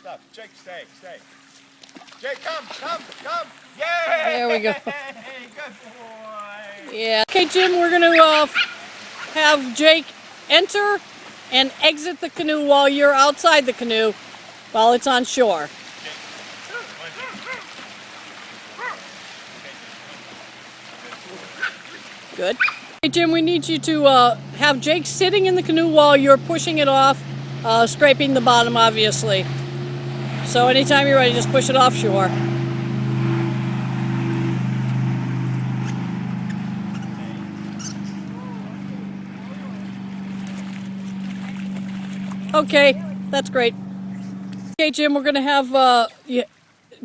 stuff. Jake, stay. Jake, come. Yay! There we go. Good boy. Yeah. Okay, Jim, we're going to have Jake enter and exit the canoe while you're outside the canoe while it's on shore. Good. Hey, Jim, we need you to have Jake sitting in the canoe while you're pushing it off, scraping the bottom, obviously. So anytime you're ready, just push it offshore. Okay, that's great. Okay, Jim, we're going to have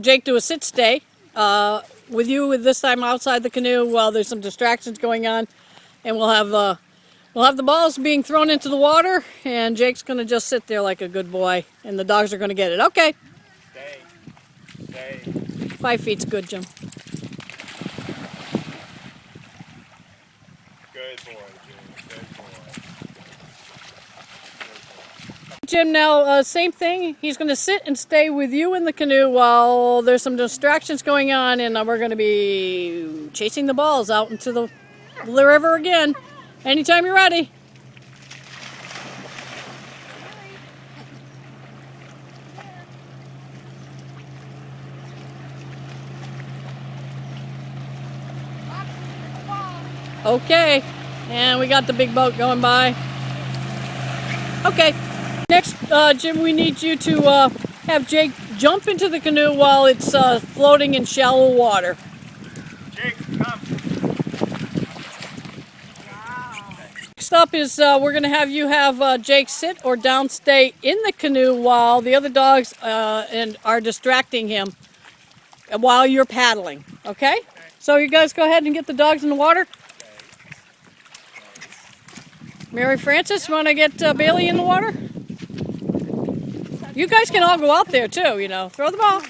Jake do a sit stay with you this time outside the canoe while there's some distractions going on, and we'll have the balls being thrown into the water, and Jake's going to just sit there like a good boy, and the dogs are going to get it. Okay. Stay. 5 feet's good, Jim. Good boy, Jim. Good boy. Jim, now same thing. He's going to sit and stay with you in the canoe while there's some distractions going on, and we're going to be chasing the balls out into the river again. Anytime you're ready. Okay, and we got the big boat going by. Okay, next, Jim, we need you to have Jake jump into the canoe while it's floating in shallow water. Jake, come. Next up is we're going to have you have Jake sit or downstay in the canoe while the other dogs are distracting him while you're paddling. Okay? So you guys go ahead and get the dogs in the water. Mary Frances, you want to get Bailey in the water? You guys can all go out there too, you know. Throw the ball.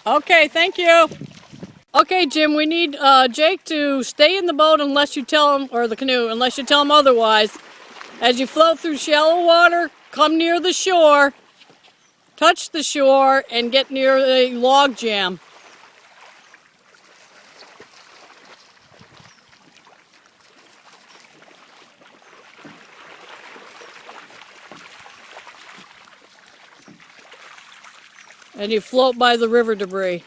Okay, thank you. Okay, Jim, we need Jake to stay in the boat unless you tell him, or the canoe, unless you tell him otherwise. As you float through shallow water, come near the shore, touch the shore, and get near the log jam. And you float by the river debris.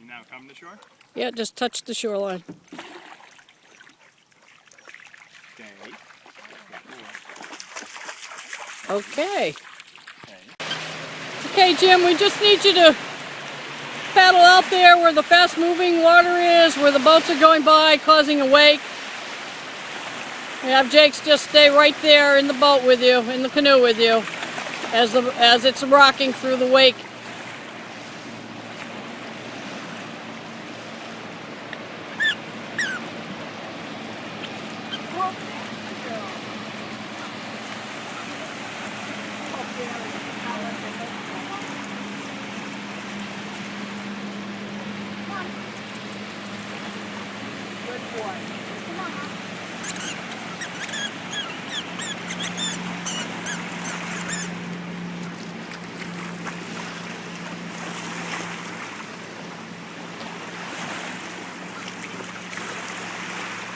You now come to shore? Yeah, just touch the shoreline. Stay. Okay. Okay, Jim, we just need you to paddle out there where the fast-moving water is, where the boats are going by, causing a wake. We have Jake's just stay right there in the boat with you, in the canoe with you, as it's rocking through the wake.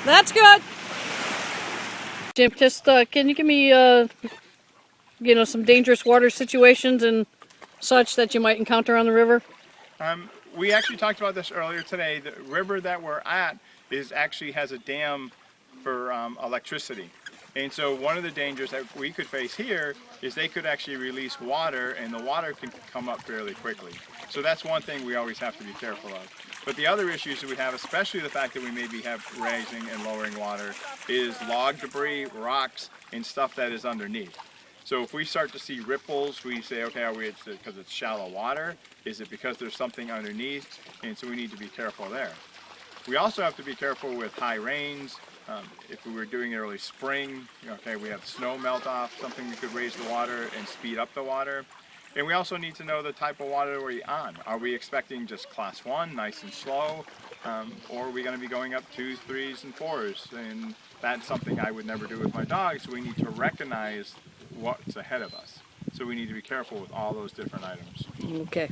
That's good. Jim, just can you give me some dangerous water situations and such that you might encounter on the river? We actually talked about this earlier today. The river that we're at actually has a dam for electricity. And so one of the dangers that we could face here is they could actually release water, and the water can come up fairly quickly. So that's one thing we always have to be careful of. But the other issues that we have, especially the fact that we maybe have raising and lowering water, is log debris, rocks, and stuff that is underneath. So if we start to see ripples, we say, okay, are we because it's shallow water? Is it because there's something underneath? And so we need to be careful there. We also have to be careful with high rains. If we were doing early spring, okay, we have snow melt off, something that could raise the water and speed up the water. And we also need to know the type of water we're on. Are we expecting just class 1, nice and slow? Or are we going to be going up 2s, 3s, and 4s? And that's something I would never do with my dogs. So we need to recognize what's ahead of us. So we need to be careful with all those different items. Okay.